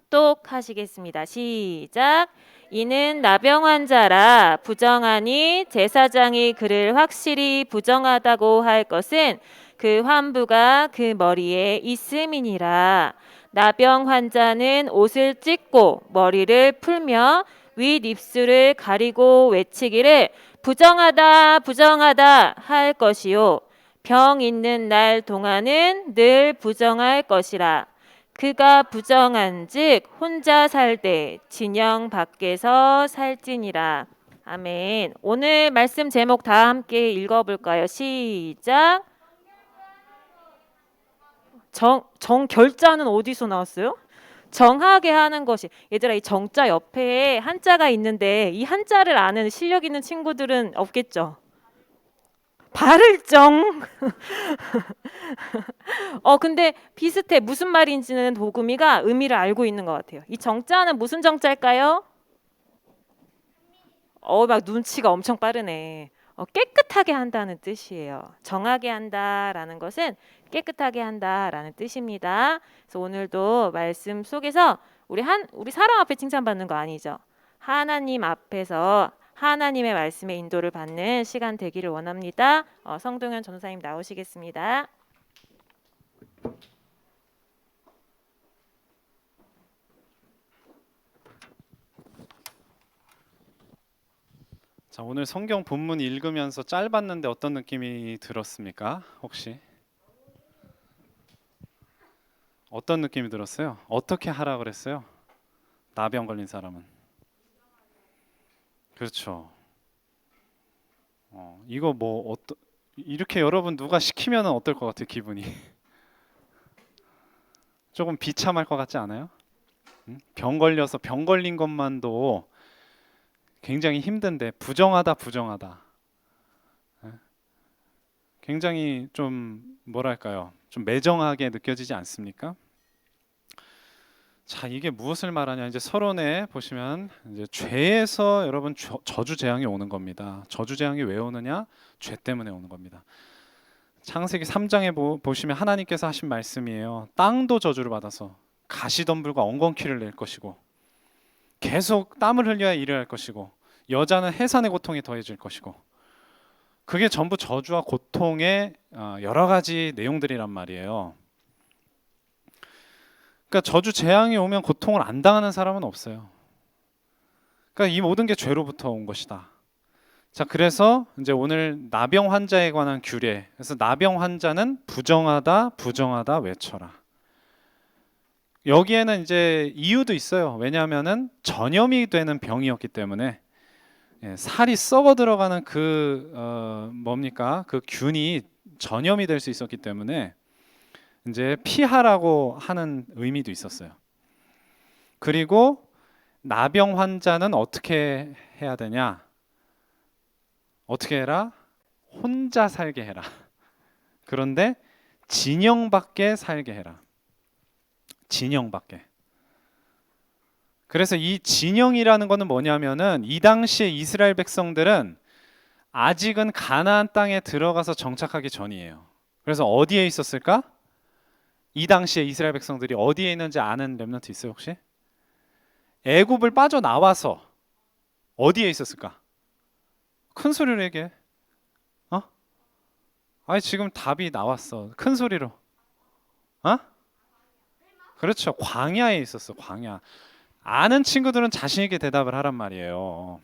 합독하시겠습니다. 시작. 이는 나병 환자라 부정하니 제사장이 그를 확실히 부정하다고 할 것은 그 환부가 그 머리에 있음이니라. 나병 환자는 옷을 찢고 머리를 풀며 윗 입술을 가리고 외치기를 부정하다 부정하다 할 것이요 병 있는 날 동안은 늘 부정할 것이라. 그가 부정한즉 혼자 살되 진영 밖에서 살지니라. 아멘. 오늘 말씀 제목 다 함께 읽어볼까요? 시작. 정결자는 어디서 나왔어요? 정하게 하는 것이. 얘들아, 이 정자 옆에 한자가 있는데 이 한자를 아는 실력 있는 친구들은 없겠죠? 발을정. 근데 비슷해. 무슨 말인지는 도금이가 의미를 알고 있는 것 같아요. 이 정자는 무슨 정자일까요? 막 눈치가 엄청 빠르네. 깨끗하게 한다는 뜻이에요. 정하게 한다라는 것은 깨끗하게 한다라는 뜻입니다. 그래서 오늘도 말씀 속에서 우리 사람 앞에 칭찬받는 거 아니죠. 하나님 앞에서 하나님의 말씀의 인도를 받는 시간 되기를 원합니다. 성동현 전도사님 나오시겠습니다. 자, 오늘 성경 본문 읽으면서 짧았는데 어떤 느낌이 들었습니까? 혹시 어떤 느낌이 들었어요? 어떻게 하라 그랬어요? 나병 걸린 사람은. 그렇죠. 이거 이렇게 여러분 누가 시키면 어떨 것 같아요, 기분이? 조금 비참할 것 같지 않아요? 병 걸려서 병 걸린 것만도 굉장히 힘든데 부정하다. 굉장히 좀 뭐랄까요? 좀 매정하게 느껴지지 않습니까? 자, 이게 무엇을 말하냐? 이제 서론에 보시면 이제 죄에서 여러분 저주 재앙이 오는 겁니다. 저주 재앙이 왜 오느냐? 죄 때문에 오는 겁니다. 창세기 3장에 보시면 하나님께서 하신 말씀이에요. 땅도 저주를 받아서 가시덤불과 엉겅퀴를 낼 것이고 계속 땀을 흘려야 일을 할 것이고 여자는 해산의 고통이 더해질 것이고 그게 전부 저주와 고통의 여러 가지 내용들이란 말이에요. 그러니까 저주 재앙이 오면 고통을 안 당하는 사람은 없어요. 그러니까 이 모든 게 죄로부터 온 것이다. 자, 그래서 이제 오늘 나병 환자에 관한 규례. 그래서 나병 환자는 부정하다 외쳐라. 여기에는 이제 이유도 있어요. 왜냐하면은 전염이 되는 병이었기 때문에 살이 썩어 들어가는 그 균이 전염이 될 수 있었기 때문에 이제 피하라고 하는 의미도 있었어요. 그리고 나병 환자는 어떻게 해야 되냐? 어떻게 해라? 혼자 살게 해라. 그런데 진영 밖에 살게 해라. 진영 밖에. 그래서 이 진영이라는 것은 뭐냐면은 이 당시에 이스라엘 백성들은 아직은 가나안 땅에 들어가서 정착하기 전이에요. 그래서 어디에 있었을까? 이 당시에 이스라엘 백성들이 어디에 있는지 아는 렘넌트 있어요 혹시? 애굽을 빠져나와서 어디에 있었을까? 큰 소리로 얘기해. 아니 지금 답이 나왔어. 큰 소리로. 그렇죠. 광야에 있었어. 광야. 아는 친구들은 자신 있게 대답을 하란 말이에요.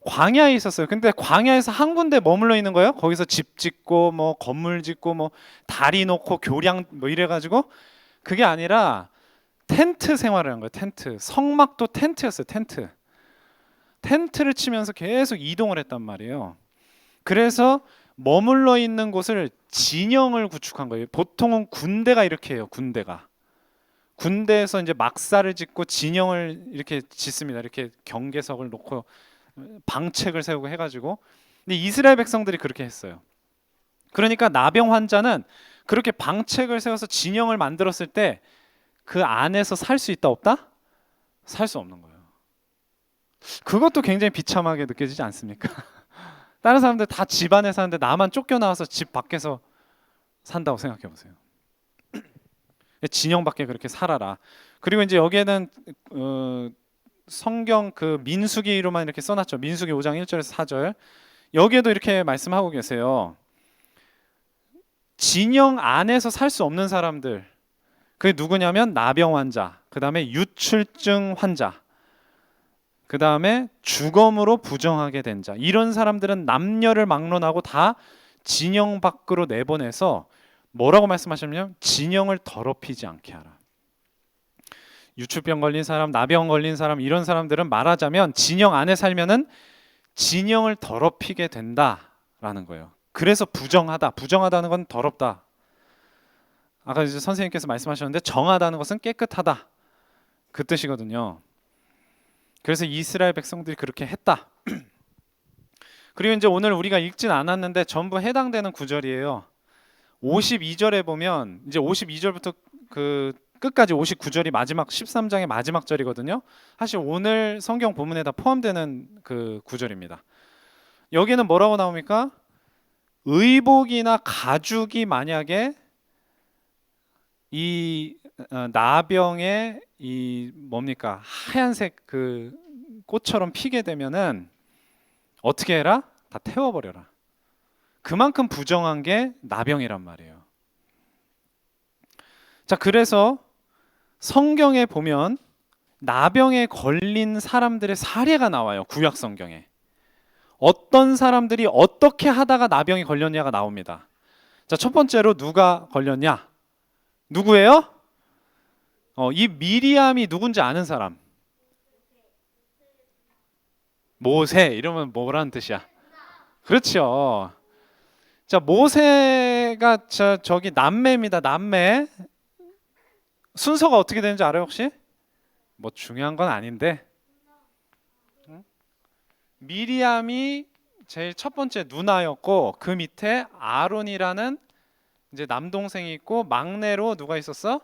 광야에 있었어요. 근데 광야에서 한 군데 머물러 있는 거예요. 거기서 집 짓고 뭐 건물 짓고 뭐 다리 놓고 교량 뭐 이래가지고 그게 아니라 텐트 생활을 한 거예요. 텐트. 성막도 텐트였어요. 텐트를 치면서 계속 이동을 했단 말이에요. 그래서 머물러 있는 곳을 진영을 구축한 거예요. 보통은 군대가 이렇게 해요. 군대에서 이제 막사를 짓고 진영을 이렇게 짓습니다. 이렇게 경계석을 놓고 방책을 세우고 해가지고. 근데 이스라엘 백성들이 그렇게 했어요. 그러니까 나병 환자는 그렇게 방책을 세워서 진영을 만들었을 때 그 안에서 살 수 있다 없다? 살 수 없는 거예요. 그것도 굉장히 비참하게 느껴지지 않습니까? 다른 사람들 다 집 안에 사는데 나만 쫓겨나와서 집 밖에서 산다고 생각해 보세요. 진영 밖에 그렇게 살아라. 그리고 이제 여기에는 성경 그 민수기로만 이렇게 써놨죠. 민수기 5장 1절에서 4절. 여기에도 이렇게 말씀하고 계세요. 진영 안에서 살 수 없는 사람들, 그게 누구냐면 나병 환자, 그 다음에 유출증 환자, 그 다음에 주검으로 부정하게 된 자, 이런 사람들은 남녀를 막론하고 다 진영 밖으로 내보내서 뭐라고 말씀하셨냐면 진영을 더럽히지 않게 하라. 유출병 걸린 사람, 나병 걸린 사람, 이런 사람들은 말하자면 진영 안에 살면은 진영을 더럽히게 된다라는 거예요. 그래서 부정하다, 부정하다는 건 더럽다. 아까 이제 선생님께서 말씀하셨는데 정하다는 것은 깨끗하다, 그 뜻이거든요. 그래서 이스라엘 백성들이 그렇게 했다. 그리고 이제 오늘 우리가 읽진 않았는데 전부 해당되는 구절이에요. 52절에 보면 이제 52절부터 그 끝까지 59절이 마지막 13장의 마지막 절이거든요. 사실 오늘 성경 본문에 다 포함되는 그 구절입니다. 여기는 뭐라고 나옵니까? 의복이나 가죽이 만약에 이 나병에 이 뭡니까? 하얀색 그 꽃처럼 피게 되면은 어떻게 해라? 다 태워버려라. 그만큼 부정한 게 나병이란 말이에요. 자, 그래서 성경에 보면 나병에 걸린 사람들의 사례가 나와요. 구약 성경에. 어떤 사람들이 어떻게 하다가 나병이 걸렸냐가 나옵니다. 자, 첫 번째로 누가 걸렸냐? 누구예요? 이 미리암이 누군지 아는 사람. 모세, 이러면 뭐라는 뜻이야? 그렇죠. 자, 모세가 저기 남매입니다. 남매. 순서가 어떻게 되는지 알아요, 혹시? 뭐 중요한 건 아닌데. 미리암이 제일 첫 번째 누나였고, 그 밑에 아론이라는 이제 남동생이 있고, 막내로 누가 있었어?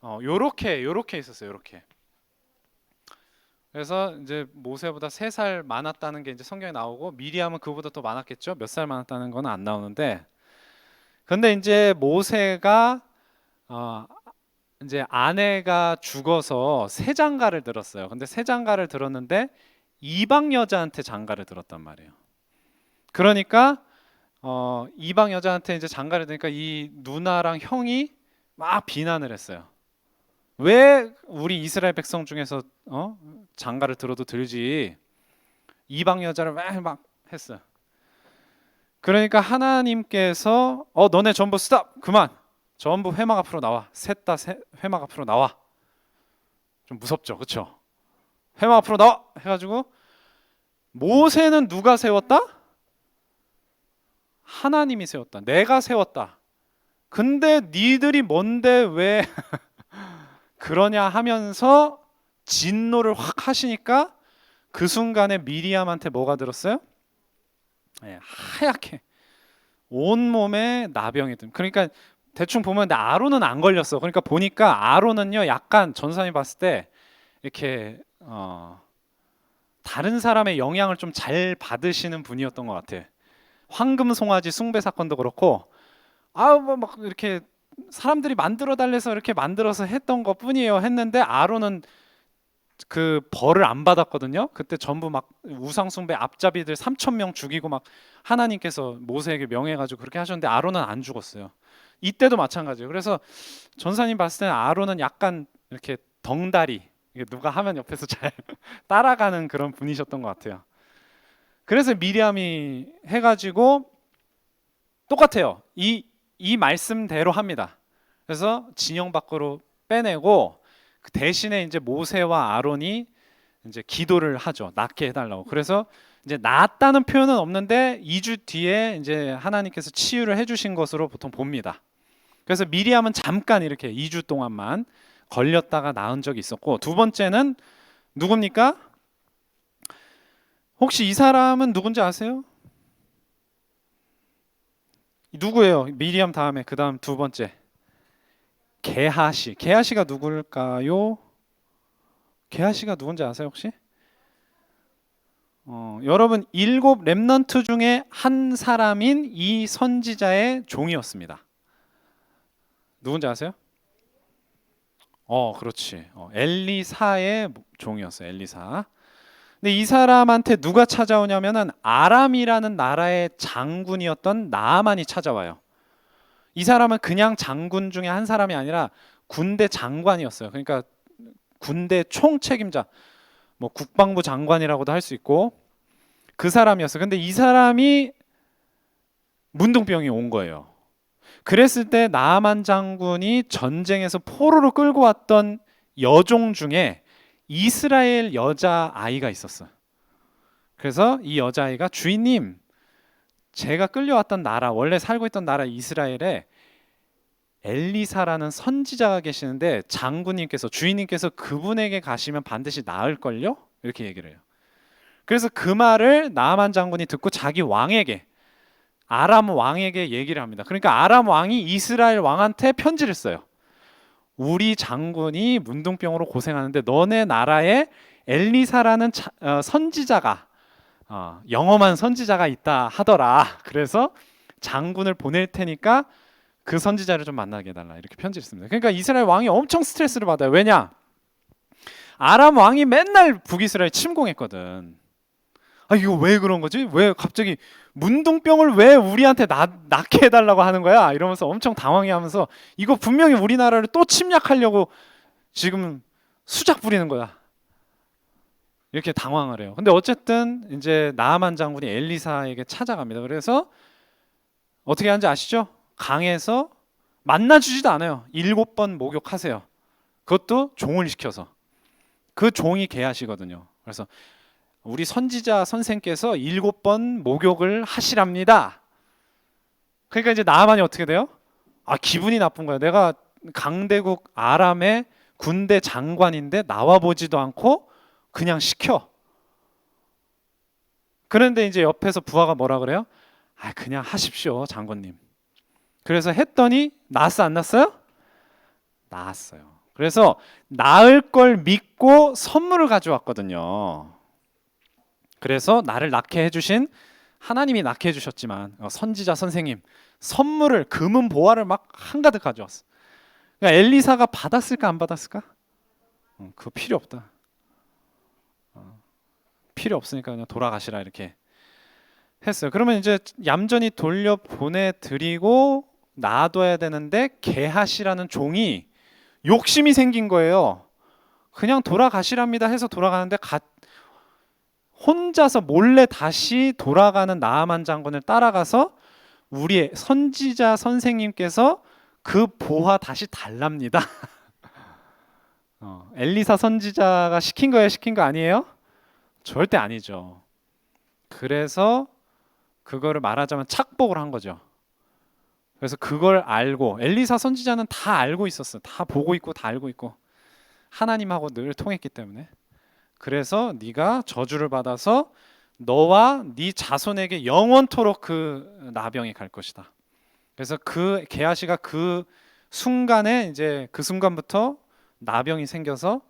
요렇게 있었어요. 요렇게. 그래서 이제 모세보다 3살 많았다는 게 이제 성경에 나오고, 미리암은 그보다 더 많았겠죠. 몇 살 많았다는 건 안 나오는데, 근데 이제 모세가 이제 아내가 죽어서 새 장가를 들었어요. 근데 새 장가를 들었는데 이방 여자한테 장가를 들었단 말이에요. 그러니까 이방 여자한테 이제 장가를 들으니까 이 누나랑 형이 막 비난을 했어요. 왜 우리 이스라엘 백성 중에서 장가를 들어도 들지 이방 여자를 왜 막 했어요. 그러니까 하나님께서 너네 전부 스탑, 그만, 전부 회막 앞으로 나와. 셋 다 회막 앞으로 나와. 좀 무섭죠, 그렇죠? 회막 앞으로 나와 해가지고 모세는 누가 세웠다? 하나님이 세웠다. 내가 세웠다. 근데 니들이 뭔데 왜 그러냐 하면서 진노를 확 하시니까 그 순간에 미리암한테 뭐가 들었어요? 네, 하얗게 온몸에 나병이 든. 그러니까 대충 보면 아론은 안 걸렸어. 그러니까 보니까 아론은요 약간 전사님 봤을 때 이렇게 다른 사람의 영향을 좀 잘 받으시는 분이었던 것 같아. 황금 송아지 숭배 사건도 그렇고 막 이렇게 사람들이 만들어 달래서 이렇게 만들어서 했던 것 뿐이에요 했는데 아론은 그 벌을 안 받았거든요. 그때 전부 막 우상 숭배 앞잡이들 3,000명 죽이고 막 하나님께서 모세에게 명해가지고 그렇게 하셨는데 아론은 안 죽었어요. 이때도 마찬가지예요. 그래서 전사님 봤을 때는 아론은 약간 이렇게 덩다리, 누가 하면 옆에서 잘 따라가는 그런 분이셨던 것 같아요. 그래서 미리암이 해가지고 똑같아요. 이 말씀대로 합니다. 그래서 진영 밖으로 빼내고 그 대신에 이제 모세와 아론이 이제 기도를 하죠. 낫게 해달라고. 그래서 이제 낫다는 표현은 없는데 2주 뒤에 이제 하나님께서 치유를 해주신 것으로 보통 봅니다. 그래서 미리암은 잠깐 이렇게 2주 동안만 걸렸다가 나은 적이 있었고, 두 번째는 누굽니까? 혹시 이 사람은 누군지 아세요? 누구예요? 미리암 다음에 그 다음 두 번째 게하시. 게하시가 누굴까요? 게하시가 누군지 아세요 혹시? 여러분 7 렘넌트 중에 한 사람인 이 선지자의 종이었습니다. 누군지 아세요? 그렇지. 엘리사의 종이었어요. 엘리사. 근데 이 사람한테 누가 찾아오냐면은 아람이라는 나라의 장군이었던 나아만이 찾아와요. 이 사람은 그냥 장군 중에 한 사람이 아니라 군대 장관이었어요. 그러니까 군대 총책임자, 뭐 국방부 장관이라고도 할 수 있고 그 사람이었어요. 근데 이 사람이 문둥병이 온 거예요. 그랬을 때 나아만 장군이 전쟁에서 포로로 끌고 왔던 여종 중에 이스라엘 여자 아이가 있었어요. 그래서 이 여자아이가 주인님, 제가 끌려왔던 나라, 원래 살고 있던 나라 이스라엘에 엘리사라는 선지자가 계시는데 장군님께서, 주인님께서 그분에게 가시면 반드시 나을걸요? 이렇게 얘기를 해요. 그래서 그 말을 나아만 장군이 듣고 자기 왕에게, 아람 왕에게 얘기를 합니다. 그러니까 아람 왕이 이스라엘 왕한테 편지를 써요. 우리 장군이 문둥병으로 고생하는데 너네 나라에 엘리사라는 선지자가, 영험한 선지자가 있다 하더라. 그래서 장군을 보낼 테니까 그 선지자를 좀 만나게 해달라, 이렇게 편지를 씁니다. 그러니까 이스라엘 왕이 엄청 스트레스를 받아요. 왜냐? 아람 왕이 맨날 북이스라엘 침공했거든. 이거 왜 그런 거지? 왜 갑자기 문둥병을 왜 우리한테 낳게 해달라고 하는 거야? 이러면서 엄청 당황해하면서 이거 분명히 우리나라를 또 침략하려고 지금 수작 부리는 거야. 이렇게 당황을 해요. 근데 어쨌든 이제 나아만 장군이 엘리사에게 찾아갑니다. 그래서 어떻게 하는지 아시죠? 강에서 만나주지도 않아요. 7번 목욕하세요. 그것도 종을 시켜서. 그 종이 계하시거든요. 그래서 우리 선지자 선생께서 7번 목욕을 하시랍니다. 그러니까 이제 나아만이 어떻게 돼요? 기분이 나쁜 거야. 내가 강대국 아람의 군대 장관인데 나와보지도 않고 그냥 시켜. 그런데 이제 옆에서 부하가 뭐라 그래요? 그냥 하십시오, 장군님. 그래서 했더니 나았어, 안 났어요? 나았어요. 그래서 나을 걸 믿고 선물을 가져왔거든요. 그래서 나를 낳게 해주신 하나님이 낳게 해주셨지만 선지자 선생님 선물을, 금은 보화를 막 한가득 가져왔어. 그러니까 엘리사가 받았을까 안 받았을까? 그거 필요 없다. 필요 없으니까 그냥 돌아가시라, 이렇게 했어요. 그러면 이제 얌전히 돌려 보내드리고 놔둬야 되는데 게하시라는 종이 욕심이 생긴 거예요. 그냥 돌아가시랍니다 해서 돌아가는데 혼자서 몰래 다시 돌아가는 나아만 장군을 따라가서 우리 선지자 선생님께서 그 보화 다시 달랍니다. 엘리사 선지자가 시킨 거예요? 시킨 거 아니에요? 절대 아니죠. 그래서 그거를 말하자면 착복을 한 거죠. 그래서 그걸 알고, 엘리사 선지자는 다 알고 있었어요. 다 보고 있고 다 알고 있고 하나님하고 늘 통했기 때문에. 그래서 네가 저주를 받아서 너와 네 자손에게 영원토록 그 나병이 갈 것이다. 그래서 그 게하시가 그 순간에, 이제 그 순간부터 나병이 생겨서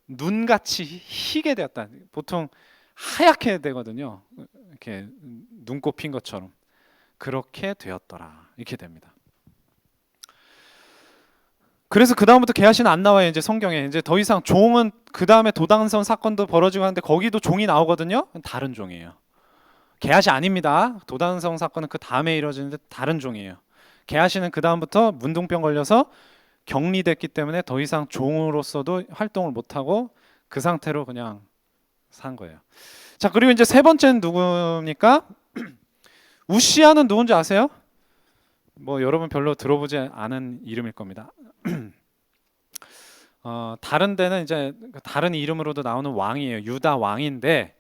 눈같이 희게 되었다. 보통 하얗게 되거든요. 이렇게 눈곱 핀 것처럼. 그렇게 되었더라. 이렇게 됩니다. 그래서 그 다음부터 게하시는 안 나와요. 이제 성경에 이제 더 이상 종은, 그 다음에 도당선 사건도 벌어지고 하는데 거기도 종이 나오거든요. 다른 종이에요. 게하시 아닙니다. 도당선 사건은 그 다음에 이루어지는데 다른 종이에요. 게하시는 그 다음부터 문둥병 걸려서 격리됐기 때문에 더 이상 종으로서도 활동을 못하고 그 상태로 그냥 산 거예요. 자, 그리고 이제 세 번째는 누굽니까? 우시아는 누군지 아세요? 뭐 여러분 별로 들어보지 않은 이름일 겁니다. 다른 데는 이제 다른 이름으로도 나오는 왕이에요. 유다 왕인데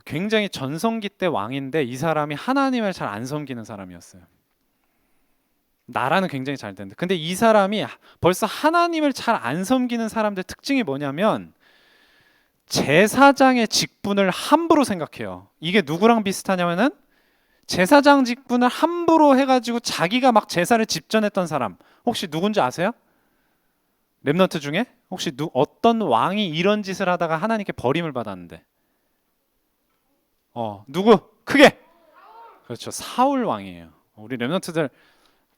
굉장히 전성기 때 왕인데 이 사람이 하나님을 잘 안 섬기는 사람이었어요. 나라는 굉장히 잘 되는데, 근데 이 사람이 벌써 하나님을 잘 안 섬기는 사람들 특징이 뭐냐면 제사장의 직분을 함부로 생각해요. 이게 누구랑 비슷하냐면은 제사장 직분을 함부로 해가지고 자기가 막 제사를 집전했던 사람, 혹시 누군지 아세요? 렘넌트 중에 혹시 어떤 왕이 이런 짓을 하다가 하나님께 버림을 받았는데? 누구? 크게! 그렇죠, 사울 왕이에요. 우리 렘넌트들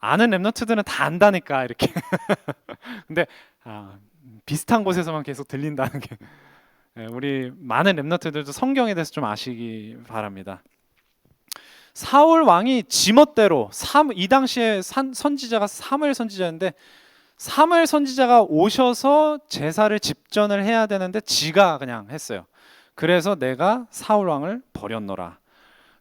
아는 렘넌트들은 다 안다니까 이렇게. 근데 비슷한 곳에서만 계속 들린다는 게 우리 많은 렘넌트들도 성경에 대해서 좀 아시기 바랍니다. 사울 왕이 지멋대로 이 당시에 선지자가 사무엘 선지자인데 사무엘 선지자가 오셔서 제사를 집전을 해야 되는데 지가 그냥 했어요. 그래서 내가 사울 왕을 버렸노라.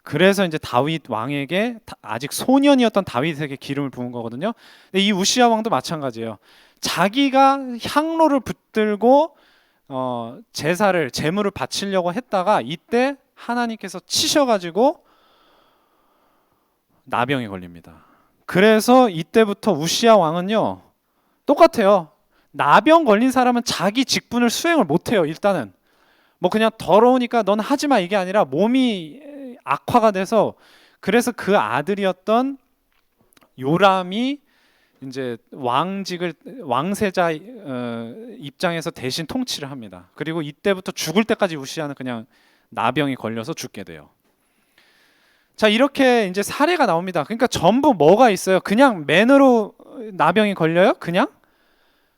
그래서 이제 다윗 왕에게 아직 소년이었던 다윗에게 기름을 부은 거거든요. 근데 이 우시야 왕도 마찬가지예요. 자기가 향로를 붙들고 제사를 제물을 바치려고 했다가 이때 하나님께서 치셔가지고 나병이 걸립니다. 그래서 이때부터 우시야 왕은요 똑같아요. 나병 걸린 사람은 자기 직분을 수행을 못해요. 일단은 뭐 그냥 더러우니까 넌 하지마 이게 아니라 몸이 악화가 돼서 그래서 그 아들이었던 요람이 이제 왕세자 입장에서 대신 통치를 합니다. 그리고 이때부터 죽을 때까지 우시아는 그냥 나병이 걸려서 죽게 돼요. 자, 이렇게 이제 사례가 나옵니다. 그러니까 전부 뭐가 있어요? 그냥 맨으로 나병이 걸려요? 그냥?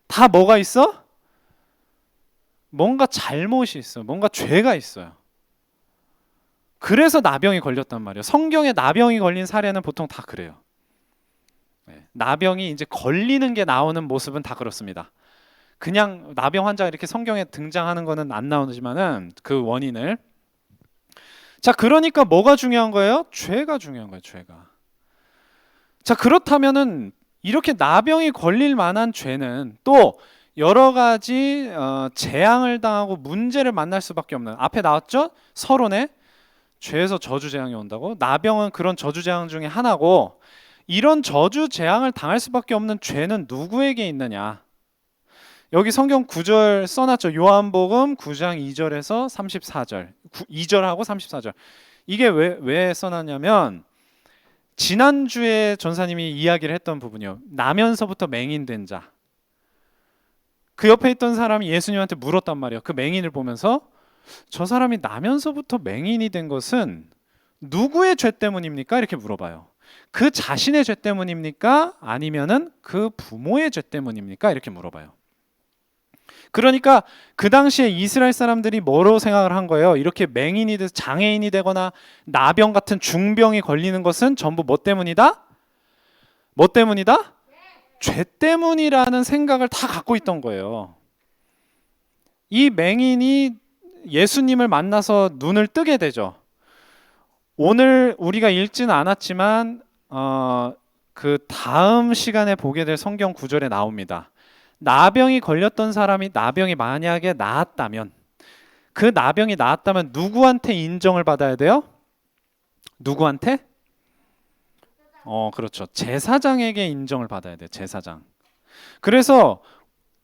다 뭐가 있어? 뭔가 잘못이 있어. 뭔가 죄가 있어요. 그래서 나병이 걸렸단 말이에요. 성경에 나병이 걸린 사례는 보통 다 그래요. 나병이 이제 걸리는 게 나오는 모습은 다 그렇습니다. 그냥 나병 환자가 이렇게 성경에 등장하는 거는 안 나오지만은 그 원인을 자, 그러니까 뭐가 중요한 거예요? 죄가 중요한 거예요. 죄가. 자, 그렇다면은 이렇게 나병이 걸릴 만한 죄는 또 여러 가지 재앙을 당하고 문제를 만날 수밖에 없는 앞에 나왔죠? 서론에 죄에서 저주 재앙이 온다고. 나병은 그런 저주 재앙 중에 하나고 이런 저주 재앙을 당할 수밖에 없는 죄는 누구에게 있느냐? 여기 성경 9절 써놨죠. 요한복음 9장 2절에서 34절 2절하고 34절 이게 왜 써놨냐면 지난주에 전사님이 이야기를 했던 부분이요. 나면서부터 맹인된 자. 그 옆에 있던 사람이 예수님한테 물었단 말이에요. 그 맹인을 보면서 저 사람이 나면서부터 맹인이 된 것은 누구의 죄 때문입니까? 이렇게 물어봐요. 그 자신의 죄 때문입니까? 아니면은 그 부모의 죄 때문입니까? 이렇게 물어봐요. 그러니까 그 당시에 이스라엘 사람들이 뭐로 생각을 한 거예요? 이렇게 맹인이 돼서 장애인이 되거나 나병 같은 중병이 걸리는 것은 전부 뭐 때문이다? 뭐 때문이다? 죄 때문이라는 생각을 다 갖고 있던 거예요. 이 맹인이 예수님을 만나서 눈을 뜨게 되죠. 오늘 우리가 읽지는 않았지만 그 다음 시간에 보게 될 성경 구절에 나옵니다. 나병이 걸렸던 사람이 나병이 만약에 나았다면 그 나병이 나았다면 누구한테 인정을 받아야 돼요? 누구한테? 그렇죠. 제사장에게 인정을 받아야 돼요. 제사장. 그래서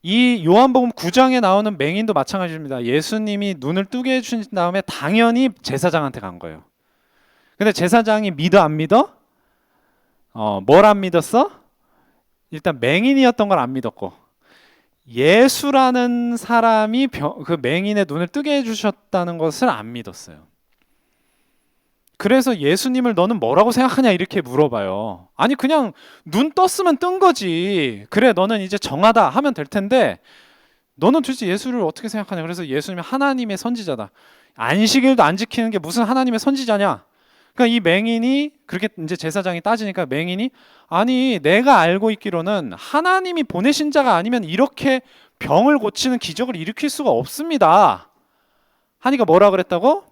이 요한복음 9장에 나오는 맹인도 마찬가지입니다. 예수님이 눈을 뜨게 해주신 다음에 당연히 제사장한테 간 거예요. 근데 제사장이 믿어 안 믿어? 뭘 안 믿었어? 일단 맹인이었던 걸 안 믿었고 예수라는 사람이 그 맹인의 눈을 뜨게 해주셨다는 것을 안 믿었어요. 그래서 예수님을 너는 뭐라고 생각하냐 이렇게 물어봐요. 아니 그냥 눈 떴으면 뜬 거지. 그래 너는 이제 정하다 하면 될 텐데 너는 도대체 예수를 어떻게 생각하냐. 그래서 예수님이 하나님의 선지자다. 안식일도 안 지키는 게 무슨 하나님의 선지자냐. 그러니까 이 맹인이 그렇게 이제 제사장이 따지니까 맹인이 아니 내가 알고 있기로는 하나님이 보내신 자가 아니면 이렇게 병을 고치는 기적을 일으킬 수가 없습니다. 하니까 뭐라 그랬다고?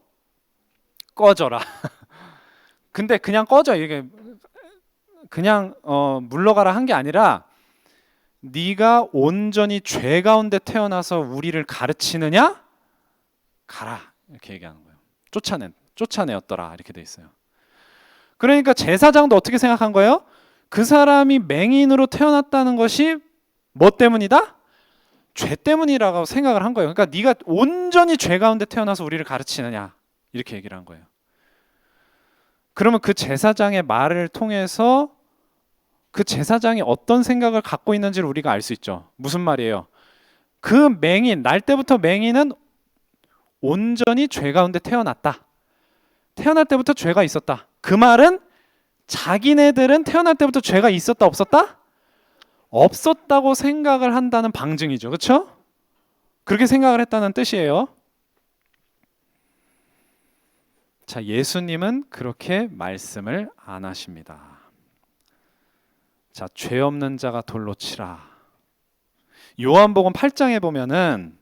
꺼져라. 근데 그냥 꺼져. 이게 그냥 물러가라 한 게 아니라 네가 온전히 죄 가운데 태어나서 우리를 가르치느냐? 가라. 이렇게 얘기하는 거예요. 쫓아내었더라. 이렇게 돼 있어요. 그러니까 제사장도 어떻게 생각한 거예요? 그 사람이 맹인으로 태어났다는 것이 뭐 때문이다? 죄 때문이라고 생각을 한 거예요. 그러니까 네가 온전히 죄 가운데 태어나서 우리를 가르치느냐? 이렇게 얘기를 한 거예요. 그러면 그 제사장의 말을 통해서 그 제사장이 어떤 생각을 갖고 있는지를 우리가 알 수 있죠. 무슨 말이에요? 그 맹인, 날 때부터 맹인은 온전히 죄 가운데 태어났다. 태어날 때부터 죄가 있었다. 그 말은 자기네들은 태어날 때부터 죄가 있었다 없었다? 없었다고 생각을 한다는 방증이죠. 그렇죠? 그렇게 생각을 했다는 뜻이에요. 자, 예수님은 그렇게 말씀을 안 하십니다. 자, 죄 없는 자가 돌로 치라. 요한복음 8장에 보면은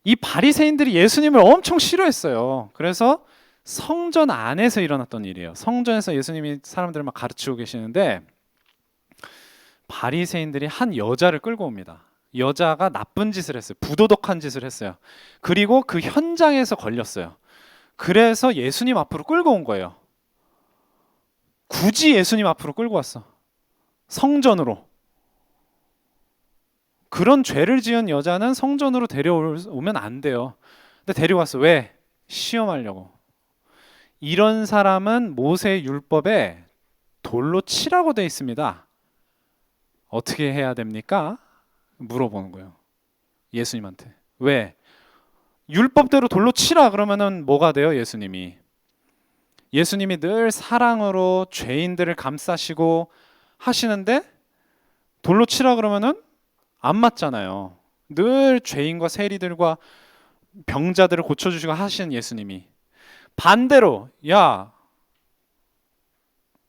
이 바리새인들이 예수님을 엄청 싫어했어요. 그래서 성전 안에서 일어났던 일이에요. 성전에서 예수님이 사람들을 막 가르치고 계시는데 바리새인들이 한 여자를 끌고 옵니다. 여자가 나쁜 짓을 했어요. 부도덕한 짓을 했어요. 그리고 그 현장에서 걸렸어요. 그래서 예수님 앞으로 끌고 온 거예요. 굳이 예수님 앞으로 끌고 왔어. 성전으로. 그런 죄를 지은 여자는 성전으로 데려오면 안 돼요. 근데 데려왔어. 왜? 시험하려고. 이런 사람은 모세의 율법에 돌로 치라고 돼 있습니다. 어떻게 해야 됩니까? 물어보는 거예요. 예수님한테. 왜? 율법대로 돌로 치라 그러면은 뭐가 돼요? 예수님이 늘 사랑으로 죄인들을 감싸시고 하시는데 돌로 치라 그러면은 안 맞잖아요. 늘 죄인과 세리들과 병자들을 고쳐주시고 하시는 예수님이 반대로 야,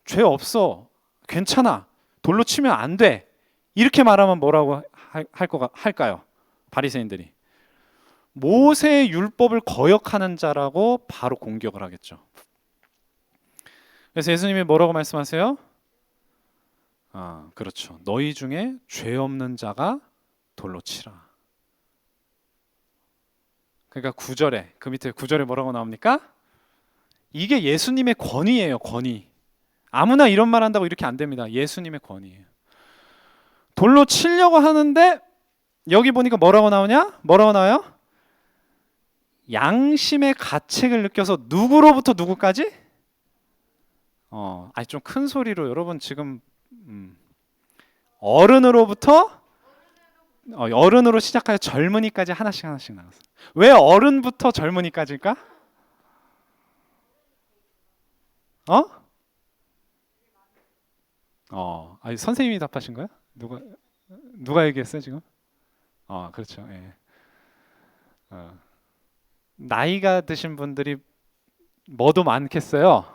죄 없어, 괜찮아, 돌로 치면 안 돼, 이렇게 말하면 뭐라고 할까요? 바리새인들이 모세의 율법을 거역하는 자라고 바로 공격을 하겠죠. 그래서 예수님이 뭐라고 말씀하세요? 그렇죠. 너희 중에 죄 없는 자가 돌로 치라. 그러니까 9절에 그 밑에 9절에 뭐라고 나옵니까? 이게 예수님의 권위예요. 권위. 아무나 이런 말 한다고 이렇게 안 됩니다. 예수님의 권위예요. 돌로 치려고 하는데 여기 보니까 뭐라고 나오냐? 뭐라고 나와요? 양심의 가책을 느껴서 누구로부터 누구까지? 좀 큰 소리로 여러분 지금 어른으로부터 어른으로 시작하여 젊은이까지 하나씩 나왔어요. 왜 어른부터 젊은이까지일까? 선생님이 답하신 거야? 누가 얘기했어요 지금? 그렇죠. 예. 나이가 드신 분들이 뭐도 많겠어요.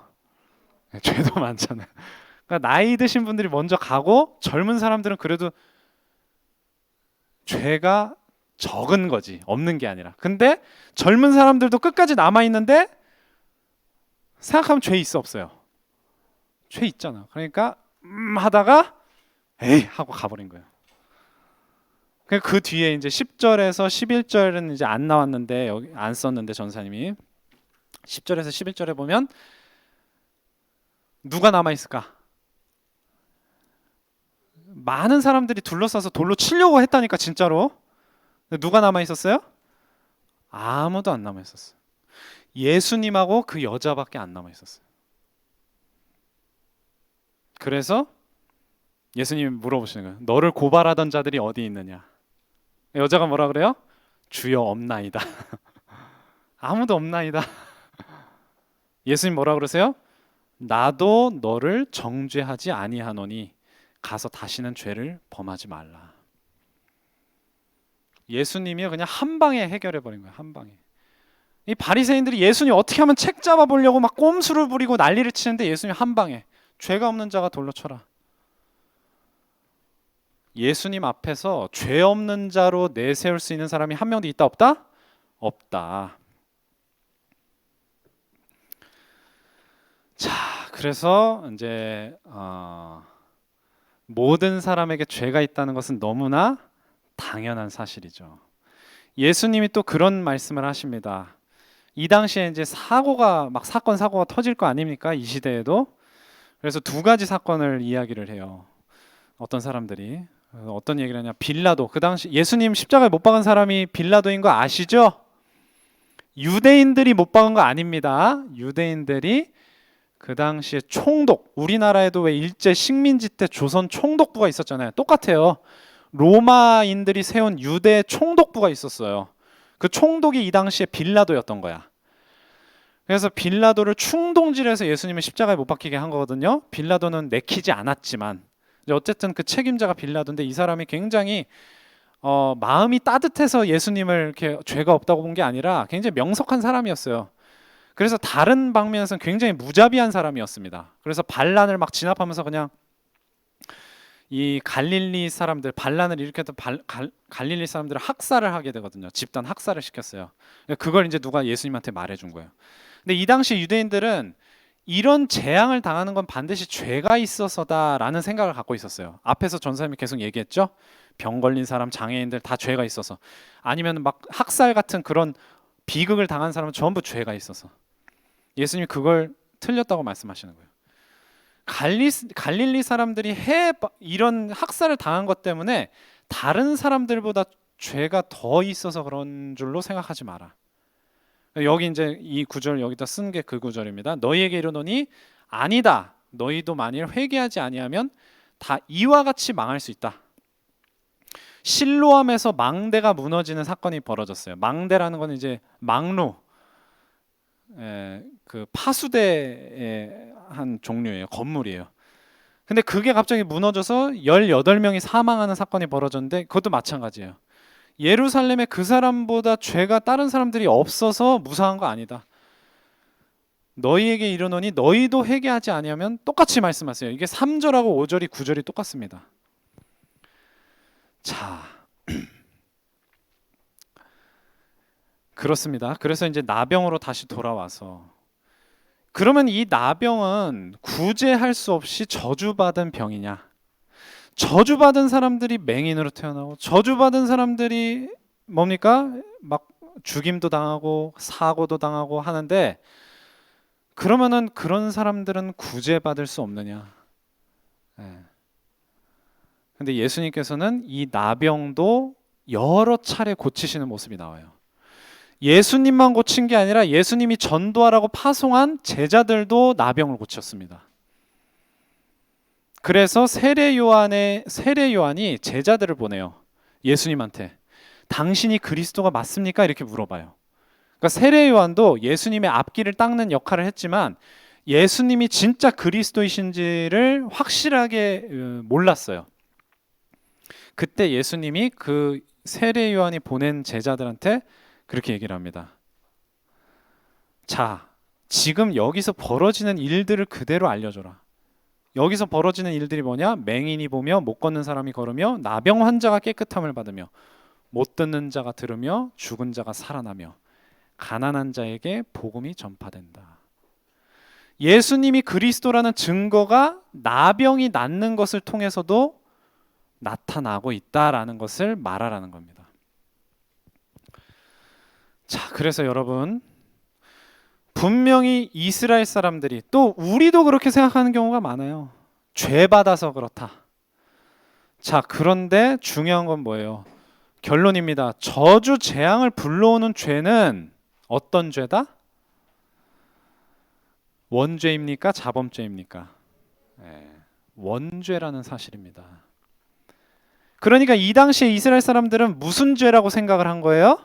죄도 많잖아요. 그러니까 나이 드신 분들이 먼저 가고 젊은 사람들은 그래도 죄가 적은 거지, 없는 게 아니라. 근데 젊은 사람들도 끝까지 남아 있는데 생각하면 죄 있어 없어요? 죄 있잖아. 그러니까 하다가 에이 하고 가버린 거예요. 그 뒤에 이제 10절에서 11절은 이제 안 나왔는데 여기 안 썼는데 전사님이 10절에서 11절에 보면 누가 남아 있을까? 많은 사람들이 둘러싸서 돌로 치려고 했다니까 진짜로. 누가 남아 있었어요? 아무도 안 남아 있었어요. 예수님하고 그 여자밖에 안 남아 있었어요. 그래서 예수님이 물어보시는 거예요. 너를 고발하던 자들이 어디 있느냐? 여자가 뭐라 그래요? 주여 없나이다. 아무도 없나이다. 예수님 뭐라 그러세요? 나도 너를 정죄하지 아니하노니 가서 다시는 죄를 범하지 말라. 예수님이 그냥 한 방에 해결해 버린 거예요. 한 방에. 이 바리새인들이 예수님 어떻게 하면 책 잡아 보려고 막 꼼수를 부리고 난리를 치는데 예수님 한 방에 죄가 없는 자가 돌로 쳐라. 예수님 앞에서 죄 없는 자로 내세울 수 있는 사람이 한 명도 있다 없다? 없다. 자, 그래서 이제 모든 사람에게 죄가 있다는 것은 너무나 당연한 사실이죠. 예수님이 또 그런 말씀을 하십니다. 이 당시에 이제 사고가 터질 거 아닙니까? 이 시대에도. 그래서 두 가지 사건을 이야기를 해요. 어떤 사람들이 어떤 얘기를 하냐? 빌라도. 그 당시 예수님 십자가에 못 박은 사람이 빌라도인 거 아시죠? 유대인들이 못 박은 거 아닙니다. 유대인들이 그 당시에 총독, 우리나라에도 왜 일제 식민지 때 조선 총독부가 있었잖아요. 똑같아요. 로마인들이 세운 유대 총독부가 있었어요. 그 총독이 이 당시에 빌라도였던 거야. 그래서 빌라도를 충동질해서 예수님을 십자가에 못 박히게 한 거거든요. 빌라도는 내키지 않았지만 이제 어쨌든 그 책임자가 빌라도인데 이 사람이 굉장히 마음이 따뜻해서 예수님을 이렇게 죄가 없다고 본 게 아니라 굉장히 명석한 사람이었어요. 그래서 다른 방면에서는 굉장히 무자비한 사람이었습니다. 그래서 반란을 막 진압하면서 그냥 이 갈릴리 사람들, 반란을 일으켰던 갈릴리 사람들을 학살을 하게 되거든요. 집단 학살을 시켰어요. 그걸 이제 누가 예수님한테 말해준 거예요. 근데 이 당시 유대인들은 이런 재앙을 당하는 건 반드시 죄가 있어서다라는 생각을 갖고 있었어요. 앞에서 전사님이 계속 얘기했죠. 병 걸린 사람, 장애인들 다 죄가 있어서, 아니면 막 학살 같은 그런 비극을 당한 사람은 전부 죄가 있어서. 예수님이 그걸 틀렸다고 말씀하시는 거예요. 갈릴리 사람들이 이런 학살을 당한 것 때문에 다른 사람들보다 죄가 더 있어서 그런 줄로 생각하지 마라. 여기 이제 이 구절 여기다 쓴 게 그 구절입니다. 너희에게 이르노니 아니다. 너희도 만일 회개하지 아니하면 다 이와 같이 망할 수 있다. 실로암에서 망대가 무너지는 사건이 벌어졌어요. 망대라는 건 이제 망루, 그 파수대의 한 종류예요. 건물이에요. 근데 그게 갑자기 무너져서 18명이 사망하는 사건이 벌어졌는데 그것도 마찬가지예요. 예루살렘에 그 사람보다 죄가 다른 사람들이 없어서 무사한 거 아니다. 너희에게 이르노니 너희도 회개하지 아니하면, 똑같이 말씀하세요. 이게 3절하고 5절이 9절이 똑같습니다. 자, 그렇습니다. 그래서 이제 나병으로 다시 돌아와서, 그러면 이 나병은 구제할 수 없이 저주받은 병이냐? 저주받은 사람들이 맹인으로 태어나고, 저주받은 사람들이 뭡니까? 막 죽임도 당하고 사고도 당하고 하는데, 그러면은 그런 사람들은 구제받을 수 없느냐? 근데 예수님께서는 이 나병도 여러 차례 고치시는 모습이 나와요. 예수님만 고친 게 아니라 예수님이 전도하라고 파송한 제자들도 나병을 고쳤습니다. 그래서 세례 요한이 제자들을 보내요. 예수님한테 당신이 그리스도가 맞습니까? 이렇게 물어봐요. 그러니까 세례 요한도 예수님의 앞길을 닦는 역할을 했지만 예수님이 진짜 그리스도이신지를 확실하게 몰랐어요. 그때 예수님이 그 세례 요한이 보낸 제자들한테 그렇게 얘기를 합니다. 자, 지금 여기서 벌어지는 일들을 그대로 알려줘라. 여기서 벌어지는 일들이 뭐냐? 맹인이 보며, 못 걷는 사람이 걸으며, 나병 환자가 깨끗함을 받으며, 못 듣는 자가 들으며, 죽은 자가 살아나며, 가난한 자에게 복음이 전파된다. 예수님이 그리스도라는 증거가 나병이 낫는 것을 통해서도 나타나고 있다라는 것을 말하라는 겁니다. 자, 그래서 여러분, 분명히 이스라엘 사람들이, 또 우리도 그렇게 생각하는 경우가 많아요. 죄 받아서 그렇다. 자, 그런데 중요한 건 뭐예요? 결론입니다. 저주 재앙을 불러오는 죄는 어떤 죄다? 원죄입니까? 자범죄입니까? 원죄라는 사실입니다. 그러니까 이 당시에 이스라엘 사람들은 무슨 죄라고 생각을 한 거예요?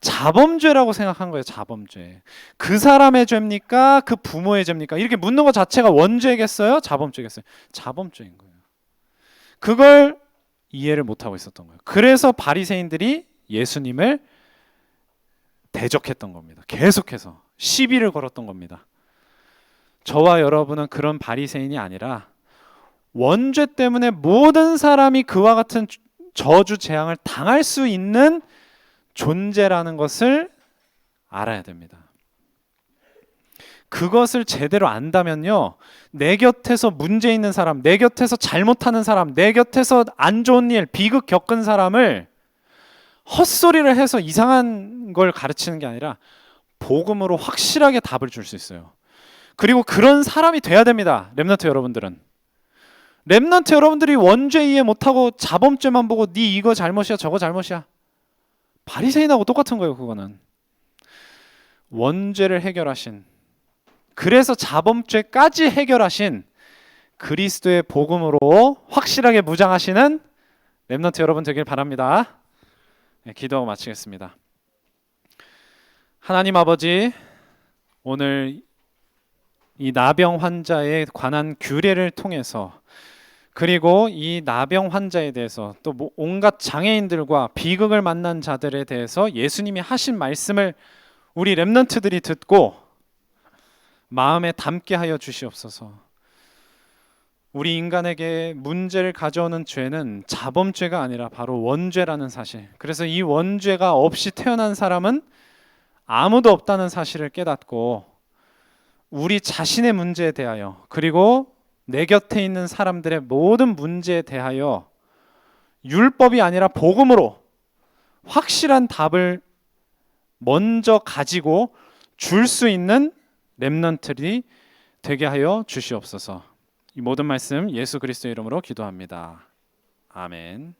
자범죄라고 생각한 거예요. 자범죄. 그 사람의 죄입니까? 그 부모의 죄입니까? 이렇게 묻는 것 자체가 원죄겠어요? 자범죄겠어요? 자범죄인 거예요. 그걸 이해를 못하고 있었던 거예요. 그래서 바리새인들이 예수님을 대적했던 겁니다. 계속해서 시비를 걸었던 겁니다. 저와 여러분은 그런 바리새인이 아니라 원죄 때문에 모든 사람이 그와 같은 저주 재앙을 당할 수 있는 존재라는 것을 알아야 됩니다. 그것을 제대로 안다면요, 내 곁에서 문제 있는 사람, 내 곁에서 잘못하는 사람, 내 곁에서 안 좋은 일, 비극 겪은 사람을 헛소리를 해서 이상한 걸 가르치는 게 아니라 복음으로 확실하게 답을 줄 수 있어요. 그리고 그런 사람이 돼야 됩니다. 렘넌트 여러분들은. 렘넌트 여러분들이 원죄 이해 못하고 자범죄만 보고 네 이거 잘못이야 저거 잘못이야, 바리새인하고 똑같은 거예요. 그거는 원죄를 해결하신, 그래서 자범죄까지 해결하신 그리스도의 복음으로 확실하게 무장하시는 렘넌트 여러분 되길 바랍니다. 기도하고 마치겠습니다. 하나님 아버지, 오늘 이 나병 환자에 관한 규례를 통해서 그리고 이 나병 환자에 대해서 또 온갖 장애인들과 비극을 만난 자들에 대해서 예수님이 하신 말씀을 우리 렘넌트들이 듣고 마음에 담게 하여 주시옵소서. 우리 인간에게 문제를 가져오는 죄는 자범죄가 아니라 바로 원죄라는 사실. 그래서 이 원죄가 없이 태어난 사람은 아무도 없다는 사실을 깨닫고 우리 자신의 문제에 대하여 그리고 내 곁에 있는 사람들의 모든 문제에 대하여 율법이 아니라 복음으로 확실한 답을 먼저 가지고 줄 수 있는 렘넌트들이 되게 하여 주시옵소서. 이 모든 말씀 예수 그리스도의 이름으로 기도합니다. 아멘.